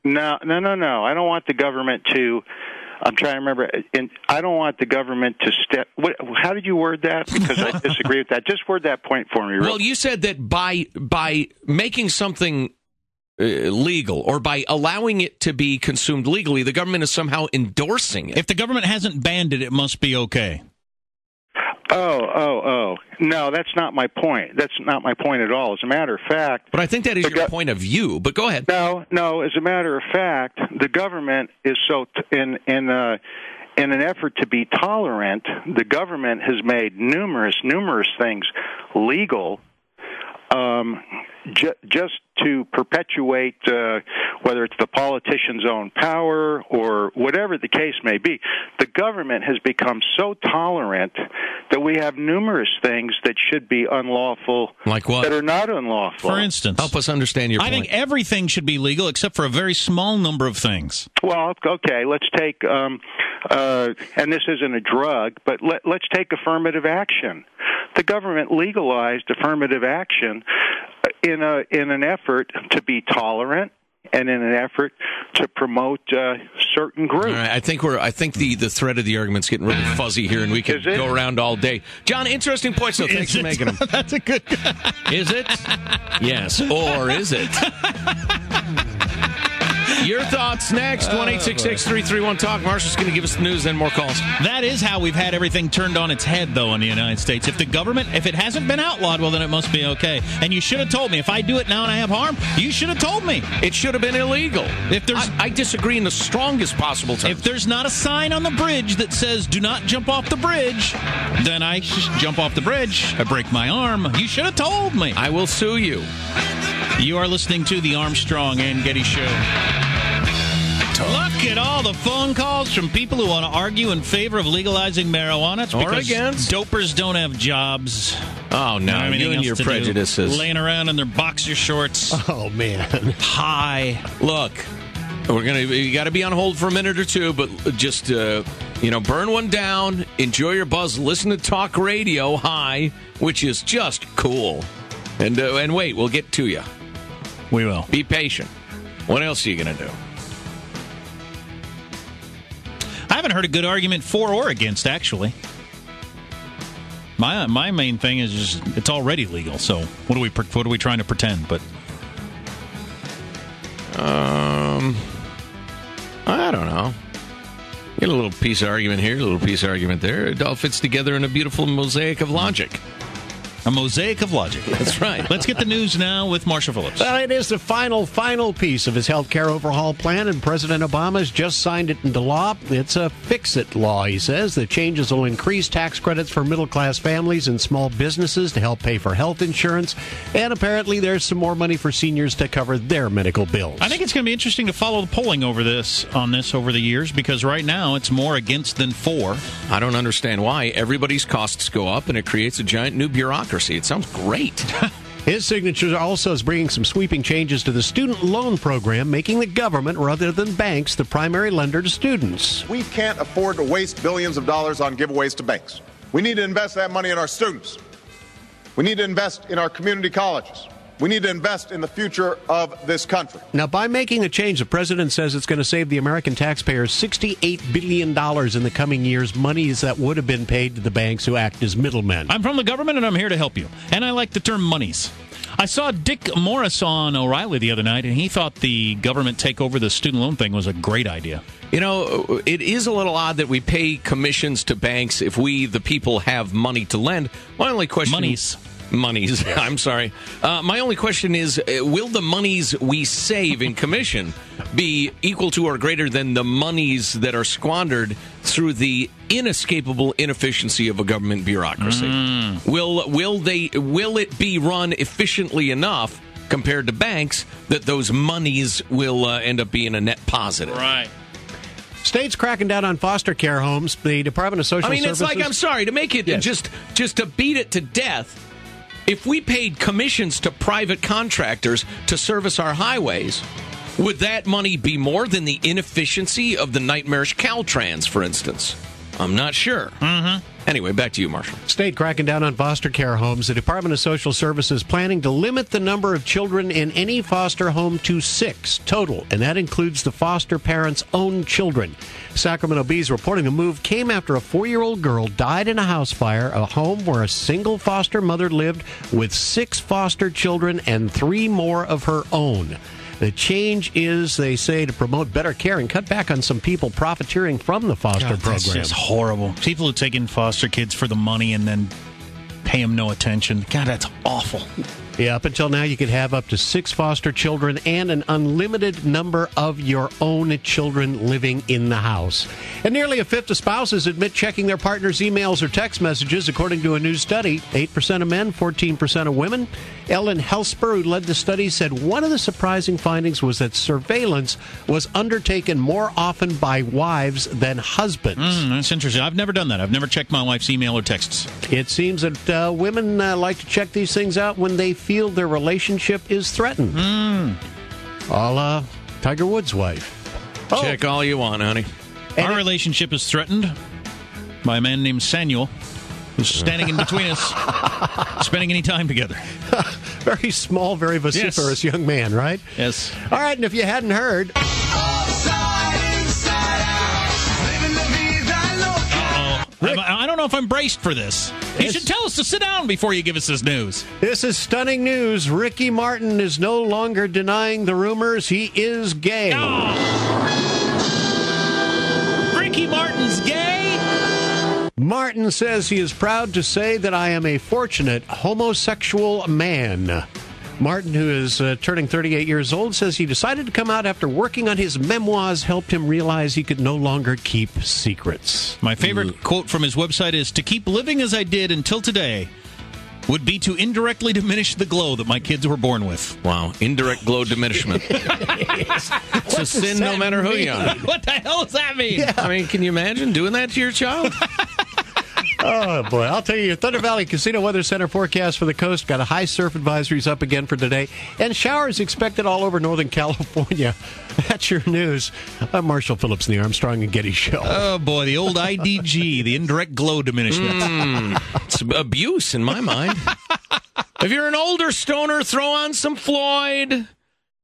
No. I don't want the government to. I'm trying to remember. I don't want the government to step. How did you word that? Because I disagree with that. Just word that point for me. Well, you said that by making something legal or by allowing it to be consumed legally, the government is somehow endorsing it. If the government hasn't banned it, it must be okay. Oh. No, that's not my point. That's not my point at all. As a matter of fact... But I think that is your point of view. But go ahead. No. As a matter of fact, the government is so... In an effort to be tolerant, the government has made numerous things legal just to perpetuate whether it's the politician's own power or whatever the case may be. The government has become so tolerant that we have numerous things that should be unlawful, like what? That are not unlawful. For instance, help us understand your point. I think everything should be legal except for a very small number of things. Well, okay, let's take, and this isn't a drug, but let's take affirmative action. The government legalized affirmative action in an effort to be tolerant and in an effort to promote certain groups. All right, I think the thread of the argument's getting really fuzzy here, and we could go around all day. John, interesting points, so thanks for making them. That's a good... Is it? Yes. Or is it? Your thoughts next. 1-866-331-TALK. Marshall's going to give us the news, then more calls. That is how we've had everything turned on its head, though, in the United States. If the government, if it hasn't been outlawed, well, then it must be okay. And you should have told me. If I do it now and I have harm, you should have told me. It should have been illegal. If there's, I disagree in the strongest possible terms. If there's not a sign on the bridge that says, do not jump off the bridge, then I jump off the bridge. I break my arm. You should have told me. I will sue you. You are listening to the Armstrong and Getty Show. Look at all the phone calls from people who want to argue in favor of legalizing marijuana. It's or because against. Dopers don't have jobs. Oh, no. You and your prejudices. Laying around in their boxer shorts. Oh, man. Hi. Look, you got to be on hold for a minute or two, but just, burn one down, enjoy your buzz, listen to talk radio high, which is just cool. And wait, we'll get to you. We will. Be patient. What else are you going to do? I haven't heard a good argument for or against, actually. My main thing is just it's already legal. So what are we trying to pretend? But I don't know. Get a little piece of argument here, a little piece of argument there. It all fits together in a beautiful mosaic of logic. A mosaic of logic. That's right. Let's get the news now with Marshall Phillips. Well, it is the final piece of his health care overhaul plan, and President Obama's just signed it into law. It's a fix-it law, he says. The changes will increase tax credits for middle-class families and small businesses to help pay for health insurance, and apparently there's some more money for seniors to cover their medical bills. I think it's going to be interesting to follow the polling over this over the years, because right now it's more against than for. I don't understand why. Everybody's costs go up, and it creates a giant new bureaucracy. It sounds great. His signature also is bringing some sweeping changes to the student loan program, making the government, rather than banks, the primary lender to students. We can't afford to waste billions of dollars on giveaways to banks. We need to invest that money in our students. We need to invest in our community colleges. We need to invest in the future of this country. Now, by making the change, the president says it's going to save the American taxpayers $68 billion in the coming years, monies that would have been paid to the banks who act as middlemen. I'm from the government, and I'm here to help you. And I like the term monies. I saw Dick Morris on O'Reilly the other night, and he thought the government take over the student loan thing was a great idea. You know, it is a little odd that we pay commissions to banks if we, the people, have money to lend. My only question... Monies. Yes. I'm sorry. My only question is, will the monies we save in commission be equal to or greater than the monies that are squandered through the inescapable inefficiency of a government bureaucracy? Will it be run efficiently enough compared to banks that those monies will end up being a net positive? Right. States cracking down on foster care homes. The Department of Social Services... it's like, I'm sorry, to make it just to beat it to death. If we paid commissions to private contractors to service our highways, would that money be more than the inefficiency of the nightmarish Caltrans, for instance? I'm not sure. Mm-hmm. Anyway, back to you, Marshall. State cracking down on foster care homes. The Department of Social Services planning to limit the number of children in any foster home to 6 total, and that includes the foster parents' own children. Sacramento Bee's reporting the move came after a 4-year-old girl died in a house fire, a home where a single foster mother lived with 6 foster children and 3 more of her own. The change is, they say, to promote better care and cut back on some people profiteering from the foster program. That's just horrible. People who take in foster kids for the money and then pay them no attention. God, that's awful. Yeah, up until now, you could have up to 6 foster children and an unlimited number of your own children living in the house. And nearly a fifth of spouses admit checking their partner's emails or text messages, according to a new study. 8% of men, 14% of women. Ellen Helsper, who led the study, said one of the surprising findings was that surveillance was undertaken more often by wives than husbands. That's interesting. I've never done that. I've never checked my wife's email or texts. It seems that women like to check these things out when they feel their relationship is threatened. A la Tiger Woods' wife. Check all you want, honey. Our relationship is threatened by a man named Samuel, who's standing in between us, spending any time together. Very small, very vociferous young man, right? Yes. All right, and if you hadn't heard... I don't know if I'm braced for this. You should tell us to sit down before you give us this news. This is stunning news. Ricky Martin is no longer denying the rumors. He is gay. Ricky Martin's gay? Martin says he is proud to say that I am a fortunate homosexual man. Martin, who is turning 38 years old, says he decided to come out after working on his memoirs helped him realize he could no longer keep secrets. My favorite quote from his website is, "To keep living as I did until today would be to indirectly diminish the glow that my kids were born with." Wow, indirect glow diminishment. It's a sin no matter who you are. What the hell does that mean? Yeah. I mean, can you imagine doing that to your child? Oh, boy. I'll tell you, your Thunder Valley Casino Weather Center forecast for the coast got a high surf advisories up again for today, and showers expected all over Northern California. That's your news. I'm Marshall Phillips in the Armstrong and Getty Show. Oh, boy, the old IDG, the indirect glow diminishment. It's abuse in my mind. If you're an older stoner, throw on some Floyd.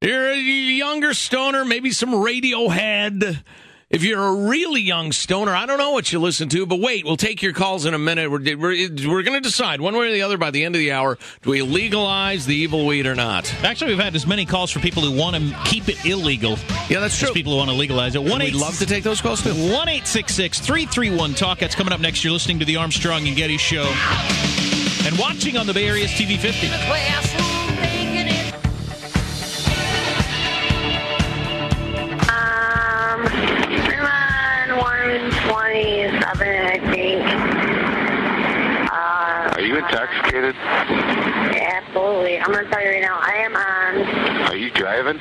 You're a younger stoner, maybe some Radiohead. If you're a really young stoner, I don't know what you listen to, but wait, we'll take your calls in a minute. We're going to decide one way or the other by the end of the hour, do we legalize the evil weed or not? Actually, we've had as many calls for people who want to keep it illegal. Yeah, that's true. As people who want to legalize it. We'd love to take those calls, too. 1-866-331-TALK. That's coming up next. You're listening to the Armstrong and Getty Show. And watching on the Bay Area's TV 50. I think. Are you intoxicated? Absolutely. I'm going to tell you right now, I am on. Are you driving?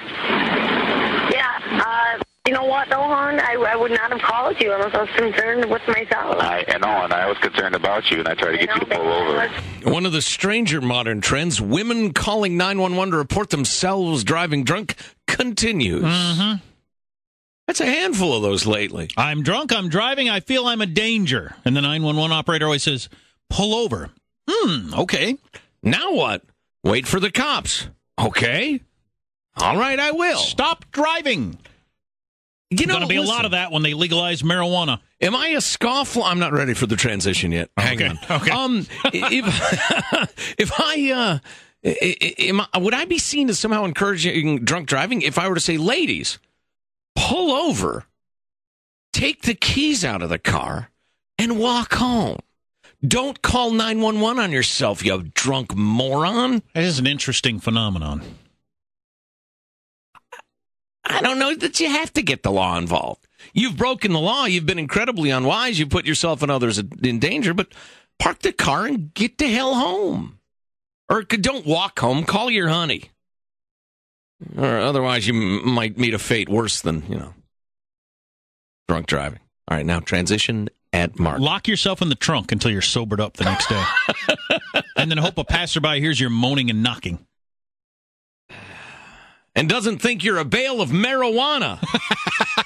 Yeah. You know what, though, hon? I would not have called you unless I was concerned with myself. I know, and I was concerned about you, and I tried to get you to pull over. One of the stranger modern trends, women calling 911 to report themselves driving drunk, continues. Mm-hmm. That's a handful of those lately. I'm drunk, I'm driving, I feel I'm a danger. And the 911 operator always says, pull over. Okay. Now what? Wait for the cops. Okay. All right, I will. Stop driving. You know, going to be a lot of that when they legalize marijuana. Am I a scofflaw? I'm not ready for the transition yet. Hang on. Okay. Would I be seen as somehow encouraging drunk driving if I were to say, ladies, pull over, take the keys out of the car, and walk home? Don't call 911 on yourself, you drunk moron. That is an interesting phenomenon. I don't know that you have to get the law involved. You've broken the law. You've been incredibly unwise. You've put yourself and others in danger, but park the car and get the hell home. Or don't walk home. Call your honey. Or otherwise you might meet a fate worse than, drunk driving. All right, now transition at Mark. Lock yourself in the trunk until you're sobered up the next day. And then hope a passerby hears your moaning and knocking. And doesn't think you're a bale of marijuana.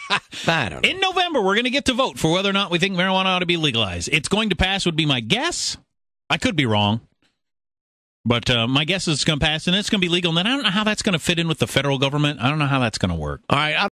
I don't know. In November, we're going to get to vote for whether or not we think marijuana ought to be legalized. It's going to pass would be my guess. I could be wrong. But my guess is it's going to pass, and it's going to be legal. And then I don't know how that's going to fit in with the federal government. I don't know how that's going to work. All right.